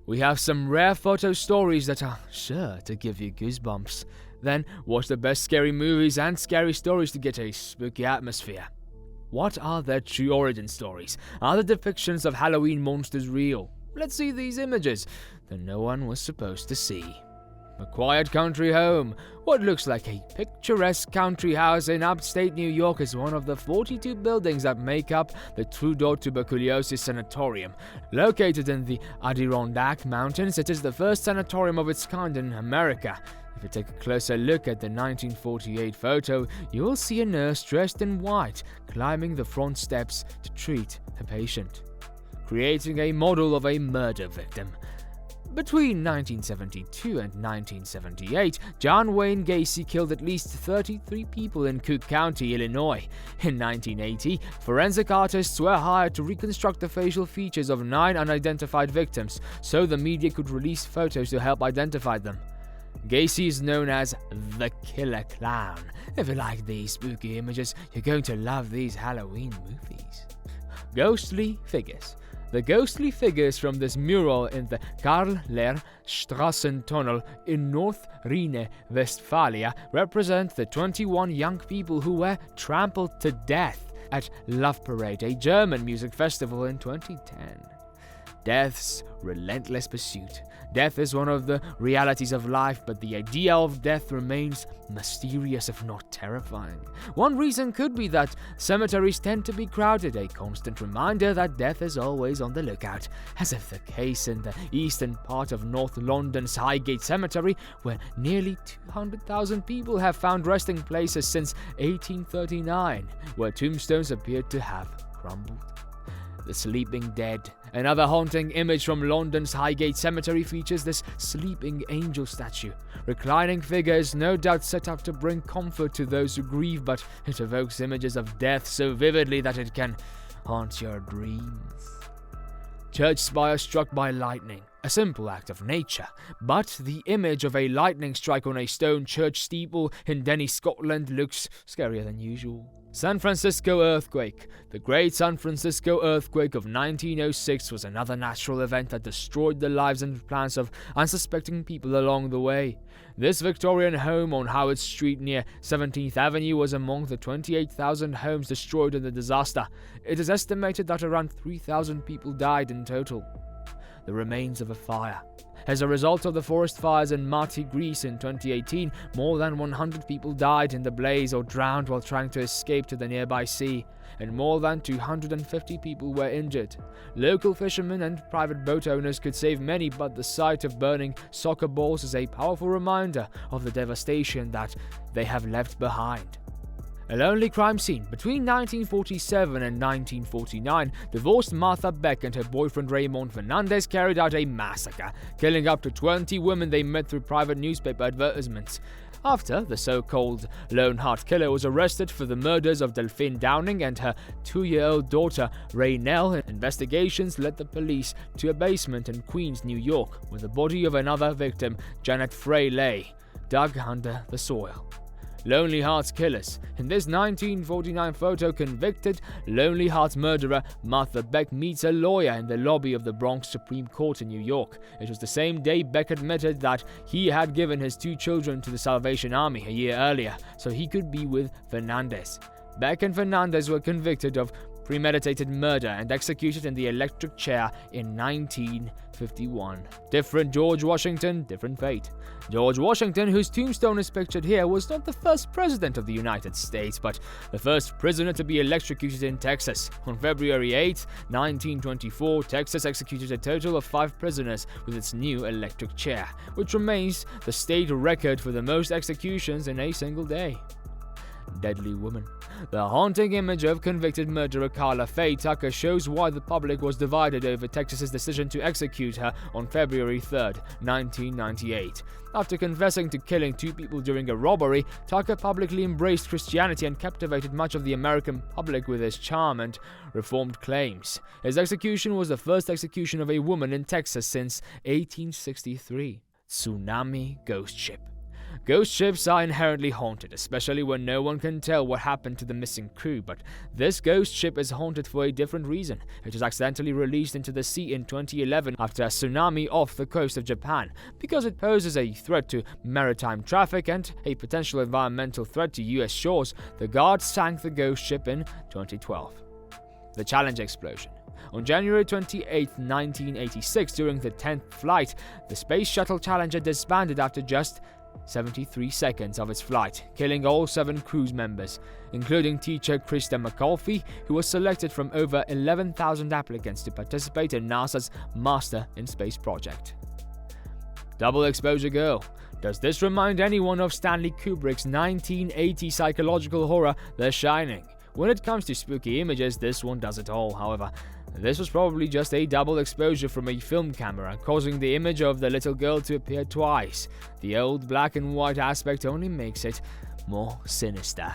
We have some rare photo stories that are sure to give you goosebumps. Then watch the best scary movies and scary stories to get a spooky atmosphere. What are their true origin stories? Are the depictions of Halloween monsters real? Let's see these images that no one was supposed to see. A quiet country home. What looks like a picturesque country house in upstate New York is one of the 42 buildings that make up the Trudeau Tuberculosis Sanatorium. Located in the Adirondack Mountains, it is the first sanatorium of its kind in America. If you take a closer look at the 1948 photo, you will see a nurse dressed in white climbing the front steps to treat a patient, creating a model of a murder victim. Between 1972 and 1978, John Wayne Gacy killed at least 33 people in Cook County, Illinois. In 1980, forensic artists were hired to reconstruct the facial features of 9 unidentified victims, so the media could release photos to help identify them. Gacy is known as the Killer Clown. If you like these spooky images, you're going to love these Halloween movies. Ghostly figures. The ghostly figures from this mural in the Karl-Lehr-Straßentunnel in North Rhine-Westphalia represent the 21 young people who were trampled to death at Love Parade, a German music festival in 2010. Death's relentless pursuit. Death is one of the realities of life, but the idea of death remains mysterious if not terrifying. One reason could be that cemeteries tend to be crowded, a constant reminder that death is always on the lookout, as if the case in the eastern part of North London's Highgate Cemetery, where nearly 200,000 people have found resting places since 1839, where tombstones appeared to have crumbled. The Sleeping Dead. Another haunting image from London's Highgate Cemetery features this sleeping angel statue. Reclining figure is no doubt set up to bring comfort to those who grieve, but it evokes images of death so vividly that it can haunt your dreams. Church spire struck by lightning. A simple act of nature, but the image of a lightning strike on a stone church steeple in Denny, Scotland looks scarier than usual. San Francisco earthquake. The Great San Francisco earthquake of 1906 was another natural event that destroyed the lives and plans of unsuspecting people along the way. This Victorian home on Howard Street near 17th Avenue was among the 28,000 homes destroyed in the disaster. It is estimated that around 3,000 people died in total. The remains of a fire. As a result of the forest fires in Marty, Greece in 2018, more than 100 people died in the blaze or drowned while trying to escape to the nearby sea, and more than 250 people were injured. Local fishermen and private boat owners could save many, but the sight of burning soccer balls is a powerful reminder of the devastation that they have left behind. A lonely crime scene. Between 1947 and 1949, divorced Martha Beck and her boyfriend Raymond Fernandez carried out a massacre, killing up to 20 women they met through private newspaper advertisements. After the so-called Lone Heart Killer was arrested for the murders of Delphine Downing and her 2-year-old daughter Raynell, investigations led the police to a basement in Queens, New York, where the body of another victim, Janet Frey, lay, dug under the soil. Lonely Hearts Killers. In this 1949 photo, convicted Lonely Hearts murderer Martha Beck meets a lawyer in the lobby of the Bronx Supreme Court in New York. It was the same day Beck admitted that he had given his 2 children to the Salvation Army a year earlier, so he could be with Fernandez. Beck and Fernandez were convicted of premeditated murder and executed in the electric chair in 1951. Different George Washington, different fate. George Washington, whose tombstone is pictured here, was not the first president of the United States, but the first prisoner to be electrocuted in Texas. On February 8, 1924, Texas executed a total of 5 prisoners with its new electric chair, which remains the state record for the most executions in a single day. Deadly Woman. The haunting image of convicted murderer Carla Faye Tucker shows why the public was divided over Texas's decision to execute her on February 3, 1998. After confessing to killing 2 people during a robbery, Tucker publicly embraced Christianity and captivated much of the American public with his charm and reformed claims. His execution was the first execution of a woman in Texas since 1863. Tsunami Ghost Ship. Ghost ships are inherently haunted, especially when no one can tell what happened to the missing crew, but this ghost ship is haunted for a different reason. It was accidentally released into the sea in 2011 after a tsunami off the coast of Japan. Because it poses a threat to maritime traffic and a potential environmental threat to US shores, the guards sank the ghost ship in 2012. The Challenger explosion. On January 28, 1986, during the 10th flight, the Space Shuttle Challenger disbanded after just 73 seconds of its flight, killing all 7 crew members, including teacher Krista McAuliffe, who was selected from over 11,000 applicants to participate in NASA's Master in Space project. Double Exposure Girl. Does this remind anyone of Stanley Kubrick's 1980 psychological horror, The Shining? When it comes to spooky images, this one does it all. However, this was probably just a double exposure from a film camera, causing the image of the little girl to appear twice. The old black and white aspect only makes it more sinister.